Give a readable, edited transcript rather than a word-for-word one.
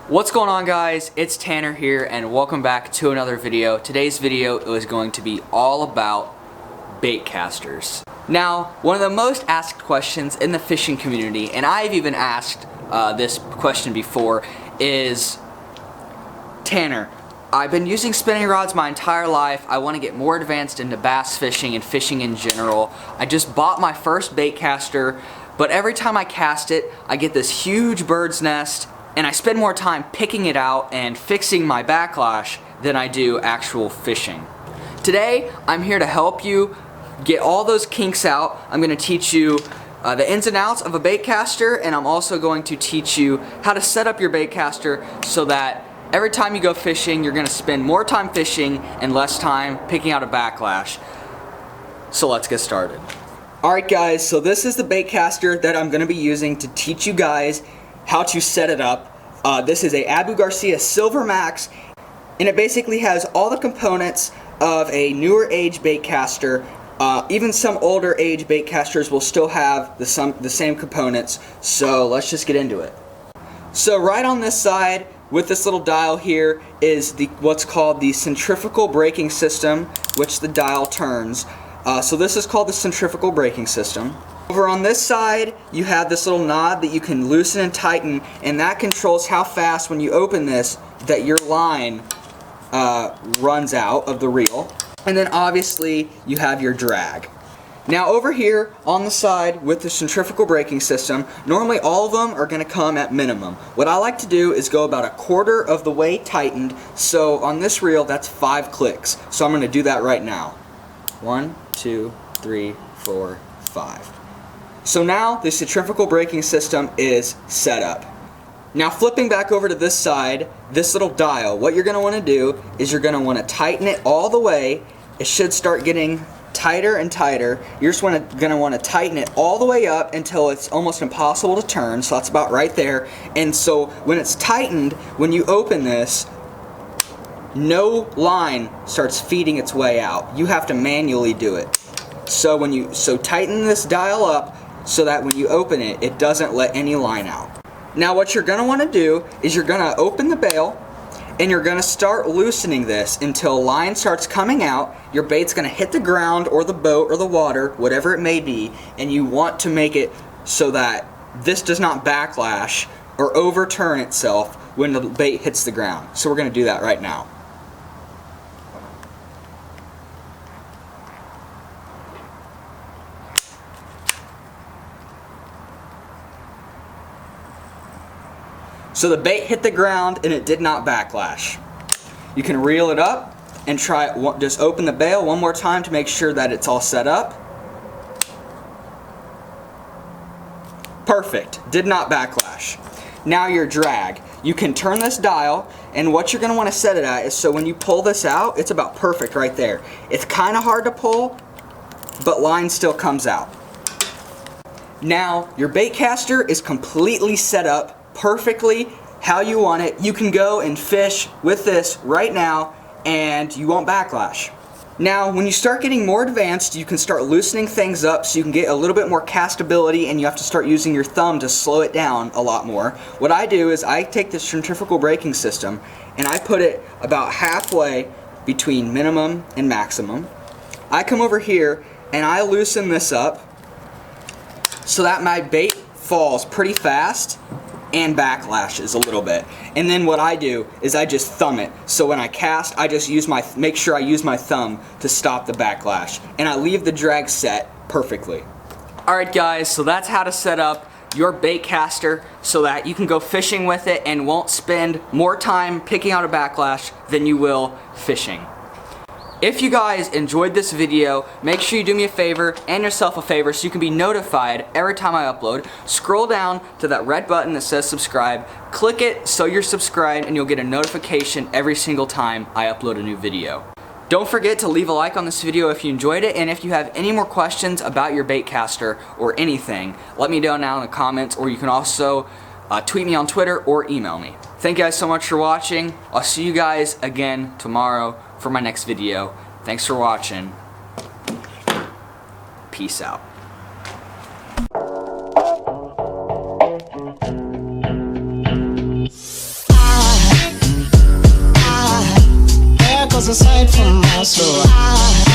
What's going on, guys? It's Tanner here and welcome back to another video. Today's video is going to be all about baitcasters. Now, one of the most asked questions in the fishing community, and I've even asked this question before, is, Tanner, I've been using spinning rods my entire life. I want to get more advanced into bass fishing and fishing in general. I just bought my first baitcaster, but every time I cast it, I get this huge bird's nest and I spend more time picking it out and fixing my backlash than I do actual fishing. Today, I'm here to help you get all those kinks out. I'm going to teach you the ins and outs of a baitcaster, and I'm also going to teach you how to set up your baitcaster so that every time you go fishing, you're going to spend more time fishing and less time picking out a backlash. So let's get started. Alright guys, so this is the baitcaster that I'm going to be using to teach you guys how to set it up. This is a Abu Garcia Silver Max, and it basically has all the components of a newer age baitcaster. Even some older age baitcasters will still have the same components, so let's just get into it. So right on this side with this little dial here is what's called the centrifugal braking system, which the dial turns. So this is called the centrifugal braking system. Over on this side, you have this little knob that you can loosen and tighten, and that controls how fast, when you open this, that your line runs out of the reel. And then obviously, you have your drag. Now over here on the side with the centrifugal braking system, normally all of them are going to come at minimum. What I like to do is go about a quarter of the way tightened, so on this reel, that's 5 clicks. So I'm going to do that right now. 1, 2, 3, 4, 5. So now the centrifugal braking system is set up. Now flipping back over to this side, this little dial, what you're going to want to do is you're going to want to tighten it all the way. It should start getting tighter and tighter. You're just going to want to tighten it all the way up until it's almost impossible to turn, so that's about right there. And so when it's tightened, when you open this, no line starts feeding its way out. You have to manually do it. So tighten this dial up so that when you open it, it doesn't let any line out. Now what you're going to want to do is you're going to open the bail and you're going to start loosening this until line starts coming out. Your bait's going to hit the ground or the boat or the water, whatever it may be, and you want to make it so that this does not backlash or overturn itself when the bait hits the ground. So we're going to do that right now. So the bait hit the ground and it did not backlash. You can reel it up and try it. Just open the bail one more time to make sure that it's all set up. Perfect. Did not backlash. Now your drag. You can turn this dial, and what you're going to want to set it at is so when you pull this out, it's about perfect right there. It's kind of hard to pull, but line still comes out. Now your baitcaster is completely set up perfectly how you want it. You can go and fish with this right now and you won't backlash. Now when you start getting more advanced, you can start loosening things up so you can get a little bit more castability, and you have to start using your thumb to slow it down a lot more. What I do is I take this centrifugal braking system and I put it about halfway between minimum and maximum. I come over here and I loosen this up so that my bait falls pretty fast and backlashes a little bit. And then what I do is I just thumb it. So when I cast, I just make sure I use my thumb to stop the backlash. And I leave the drag set perfectly. Alright guys, so that's how to set up your baitcaster so that you can go fishing with it and won't spend more time picking out a backlash than you will fishing. If you guys enjoyed this video, make sure you do me a favor and yourself a favor so you can be notified every time I upload. Scroll down to that red button that says subscribe, click it so you're subscribed, and you'll get a notification every single time I upload a new video. Don't forget to leave a like on this video if you enjoyed it, and if you have any more questions about your baitcaster or anything, let me know down in the comments, or you can also tweet me on Twitter or email me. Thank you guys so much for watching. I'll see you guys again tomorrow for my next video. Thanks for watching. Peace out. was a sight for my soul.